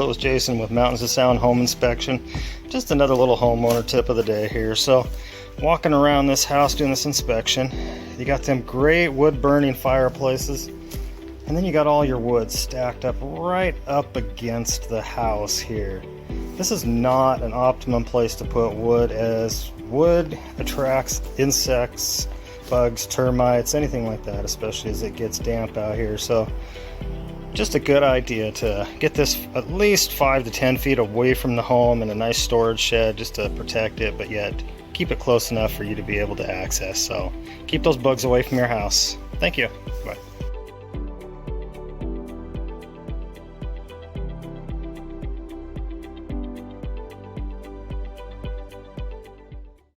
it was Jason with Mountains of Sound Home Inspection. Just another little homeowner tip of the day here. So, walking around this house doing this inspection, you got them great wood burning fireplaces, and then you got all your wood stacked up right up against the house here. This is not an optimum place to put wood, as wood attracts insects, bugs, termites, anything like that, especially as it gets damp out here. So just a good idea to get this at least 5 to 10 feet away from the home in a nice storage shed just to protect it, but yet keep it close enough for you to be able to access. So keep those bugs away from your house. Thank you.